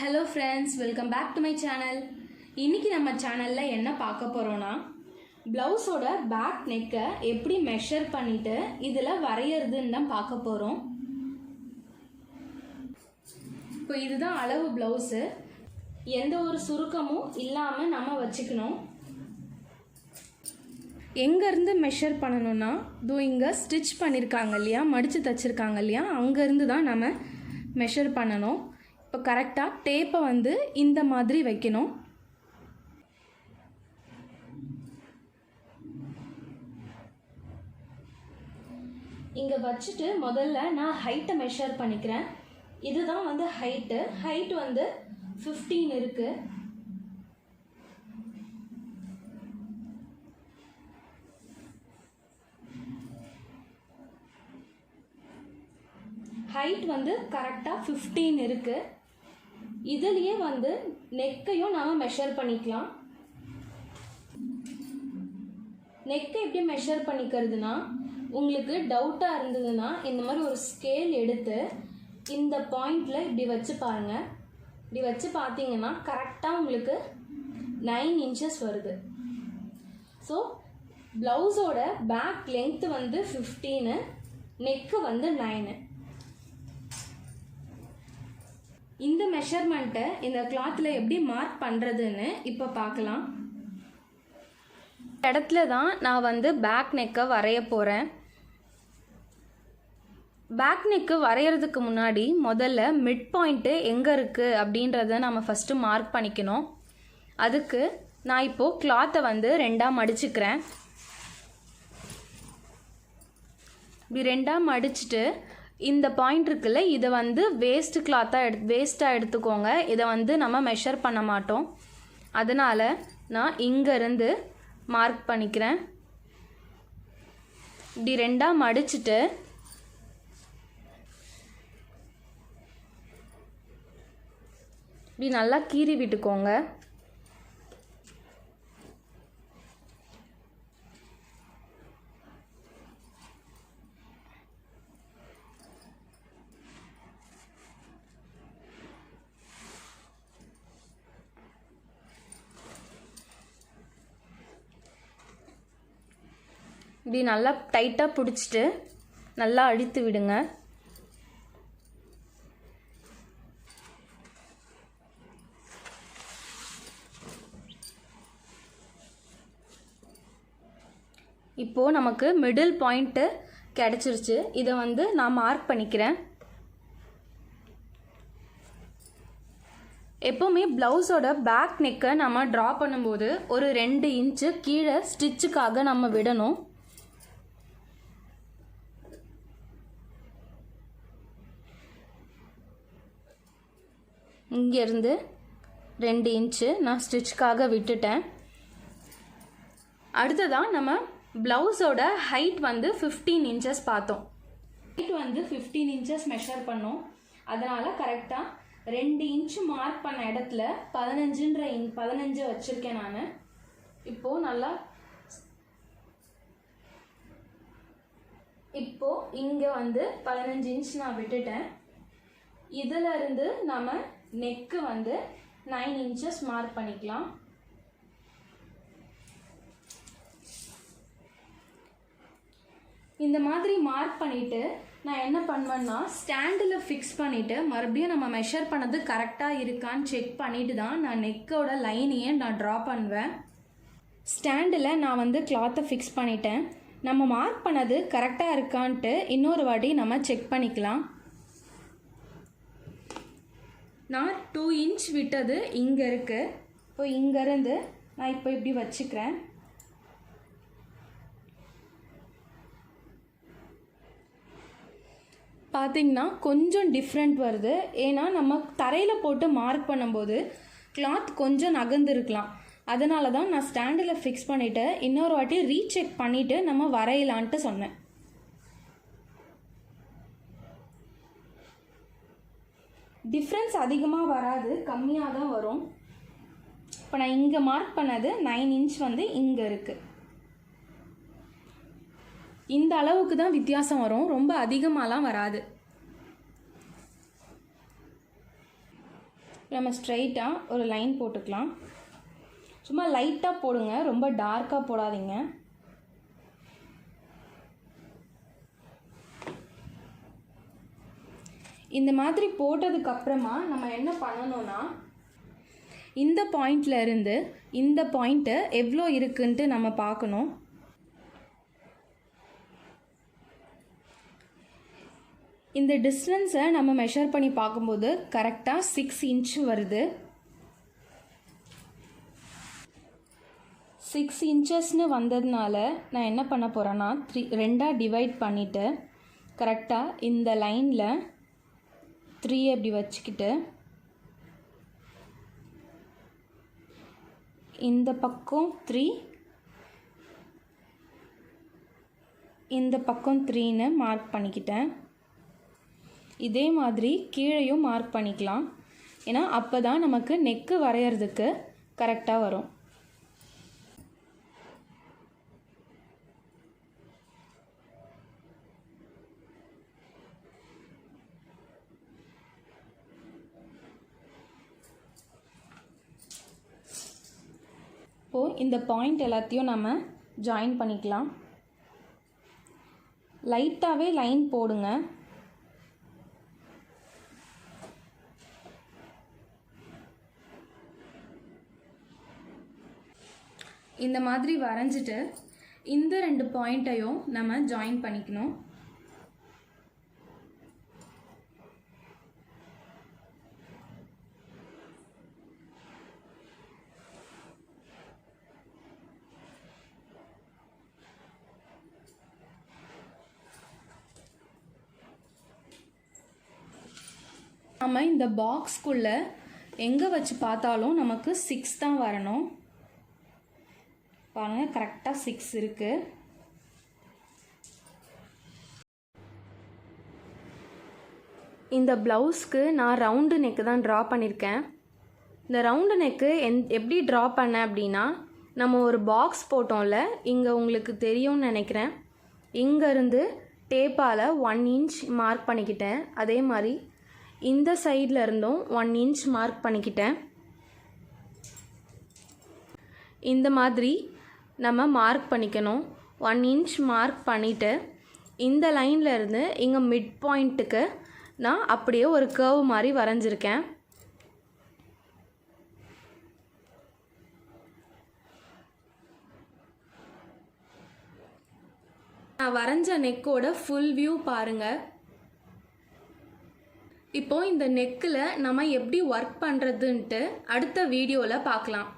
Hello friends, welcome back to my channel. இன்னைக்கு நம்ம சேனல்ல என்ன பார்க்க போறோம்னா blouse ஓட back neck எப்படி மெஷர் பண்ணிட்டு இதல வரையறதுன்னு தான் பார்க்க போறோம். இப்போ இதுதான் அளவு blouse. எந்த ஒரு சுருக்கமும் இல்லாம நம்ம வச்சுக்கணும். எங்க இருந்து மெஷர் பண்ணனும்னா தோ இங்க ஸ்டிட்ச் பண்ணிருக்காங்க இல்லையா, மடிச்சு தச்சிருக்காங்க இல்லையா, அங்க இருந்து தான் நாம மெஷர் பண்ணனும். இப்போ கரெக்ட்டா டேப்பை வந்து இந்த மாதிரி வைக்கணும். இங்க வச்சிட்டு முதல்ல நான் ஹைட் மெஷர் பண்ணிக்கிறேன். இதுதான் வந்து ஹைட் வந்து 15 இருக்கு. ஹைட் வந்து கரெக்ட்டா 15 இருக்கு. இதுலயே வந்து நெக்கையும் நாம மெஷர் பண்ணிக்கலாம். நெக்கை எப்படி மெஷர் பண்ணிக்கிறதுனா, உங்களுக்கு டவுட்டா இருந்ததுன்னா இந்த மாதிரி ஒரு ஸ்கேல் எடுத்து இந்த பாயிண்ட்ல இப்படி வச்சு பாருங்க. இப்படி வச்சு பாத்தீங்கன்னா கரெக்ட்டா உங்களுக்கு 9 inches வருது. ஸோ பிளவுஸோட பேக் லெங்த் வந்து 15, நெக்கு வந்து 9. இந்த மெஷர்மெண்ட்டை இந்த கிளாத்ல எப்படி மார்க் பண்றதுன்னு இப்போ பார்க்கலாம். இடத்துல தான் நான் வந்து பேக் நெக்கை வரைய போறேன். பேக் நெக்கு வரையறதுக்கு முன்னாடி முதல்ல மிட் பாயிண்ட் எங்க இருக்கு அப்படின்றத நம்ம ஃபர்ஸ்ட் மார்க் பண்ணிக்கணும். அதுக்கு நான் இப்போ கிளாத்தை வந்து ரெண்டா மடிச்சுக்கிறேன். இப்படி ரெண்டா மடிச்சிட்டு இந்த பாயிண்ட் இருக்குல்ல, இதை வந்து வேஸ்ட்டாக எடுத்துக்கோங்க. இதை வந்து நம்ம மெஷர் பண்ண மாட்டோம். அதனால் நான் இங்கேருந்து மார்க் பண்ணிக்கிறேன். இப்படி ரெண்டாக மடிச்சுட்டு இப்படி நல்லா கீறி விட்டுக்கோங்க. இப்படி நல்லா டைட்டாக பிடிச்சிட்டு நல்லா அழுத்தி விடுங்க. இப்போது நமக்கு மிடில் பாயிண்ட்டு கிடச்சிருச்சு. இதை வந்து நான் மார்க் பண்ணிக்கிறேன். எப்போவுமே ப்ளவுஸோட பேக் நெக்கை நம்ம ட்ரா பண்ணும்போது ஒரு 2 இன்ச்சு கீழே ஸ்டிச்சுக்காக நம்ம விடணும். இங்கேருந்து 2 இன்ச்சு நான் ஸ்டிச்சுக்காக விட்டுட்டேன். அடுத்ததான் நம்ம ப்ளவுஸோட ஹைட் வந்து 15 inches பார்த்தோம். ஹைட் வந்து 15 inches மெஷர் பண்ணோம். அதனால் கரெக்டாக 2 இன்ச்சு மார்க் பண்ண இடத்துல 15 வச்சுருக்கேன் நான். இப்போது நல்லா இப்போது இங்கே வந்து 15 inch நான் விட்டுட்டேன். இதில் இருந்து நம்ம நெக்கு வந்து 9 inches மார்க் பண்ணிக்கலாம். இந்த மாதிரி மார்க் பண்ணிட்டு நான் என்ன பண்ணுவேன்னா ஸ்டாண்டில் ஃபிக்ஸ் பண்ணிவிட்டு மறுபடியும் நம்ம மெஷர் பண்ணது கரெக்டாக இருக்கான்னு செக் பண்ணிட்டு தான் நான் நெக்கோட லைனையே நான் ட்ரா பண்ணுவேன். ஸ்டாண்டில் நான் வந்து கிளாத்தை ஃபிக்ஸ் பண்ணிட்டேன். நம்ம மார்க் பண்ணது கரெக்டாக இருக்கான்ட்டு இன்னொரு வாட்டி நம்ம செக் பண்ணிக்கலாம். நான் 2 inch விட்டது இங்கே இருக்குது. இப்போ இங்கேருந்து நான் இப்போ இப்படி வச்சுக்கிறேன். பார்த்திங்கன்னா கொஞ்சம் டிஃப்ரெண்ட் வருது. ஏன்னா நம்ம தரையில் போட்டு மார்க் பண்ணும்போது கிளாத் கொஞ்சம் நகர்ந்துருக்கலாம். அதனால தான் நான் ஸ்டாண்டில் ஃபிக்ஸ் பண்ணிவிட்டு இன்னொரு வாட்டி ரீசெக் பண்ணிவிட்டு நம்ம வரையலான்ட்டு சொன்னேன். டிஃப்ரென்ஸ் அதிகமாக வராது, கம்மியாக தான் வரும். இப்போ நான் இங்கே மார்க் பண்ணது 9 inch வந்து இங்கே இருக்குது. இந்த அளவுக்கு தான் வித்தியாசம் வரும், ரொம்ப அதிகமாகலாம் வராது. நம்ம ஸ்ட்ரைட்டாக ஒரு லைன் போட்டுக்கலாம். சும்மா லைட்டாக போடுங்க, ரொம்ப டார்க்காக போடாதீங்க. இந்த மாதிரி போட்டதுக்கப்புறமா நம்ம என்ன பண்ணணும்னா, இந்த பாயிண்டில் இருந்து இந்த பாயிண்ட்டு எவ்வளோ இருக்குன்ட்டு நம்ம பார்க்கணும். இந்த டிஸ்டன்ஸை நம்ம மெஷர் பண்ணி பார்க்கும்போது கரெக்டாக 6 இன்ச் வருது. 6 இன்ச்சஸ்னு வந்ததுனால நான் என்ன பண்ண போகிறேன்னா 2ஆக டிவைட் பண்ணிவிட்டு கரெக்டாக இந்த லைனில் 3 அப்படி வச்சுக்கிட்டு இந்த பக்கம் 3, இந்த பக்கம் 3ன்னு மார்க் பண்ணிக்கிட்டேன். இதே மாதிரி கீழேயும் மார்க் பண்ணிக்கலாம். ஏன்னா அப்போ தான் நமக்கு நெக்கு வரைகிறதுக்கு கரெக்டாக வரும். இப்போது இந்த பாயிண்ட் எல்லாத்தையும் நம்ம ஜாயின் பண்ணிக்கலாம். லைட்டாகவே லைன் போடுங்க. இந்த மாதிரி வரைஞ்சிட்டு இந்த 2 பாயிண்ட்டையும் நம்ம ஜாயின் பண்ணிக்கணும். நம்ம இந்த பாக்ஸ்க்குள்ளே எங்கே வச்சு பார்த்தாலும் நமக்கு 6 தான் வரணும். பாருங்கள், கரெக்டாக 6 இருக்குது. இந்த ப்ளவுஸ்க்கு நான் ரவுண்டு நெக்கு தான் ட்ரா பண்ணியிருக்கேன். இந்த ரவுண்டு நெக்கு எப்படி ட்ரா பண்ணேன் அப்படின்னா, நம்ம ஒரு பாக்ஸ் போட்டோம்ல, இங்கே உங்களுக்கு தெரியும்னு நினைக்கிறேன். இங்கேருந்து டேப்பால் 1 இன்ச் மார்க் பண்ணிக்கிட்டேன். அதே மாதிரி இந்த சைடில் இருந்தும் 1 இன்ச் மார்க் பண்ணிக்கிட்டேன். இந்த மாதிரி நம்ம மார்க் பண்ணிக்கணும். 1 இன்ச் மார்க் பண்ணிவிட்டு இந்த லைனில் இருந்து இங்கே மிட் பாயிண்ட்டுக்கு நான் அப்படியே ஒரு கர்வ் மாதிரி வரைஞ்சிருக்கேன். நான் வரைஞ்ச நெக்கோட ஃபுல் வியூ பாருங்கள். இப்போ இந்த நெக்கில் நம்ம எப்படி ஒர்க் பண்ணுறதுன்ட்டு அடுத்த வீடியோவில் பார்க்கலாம்.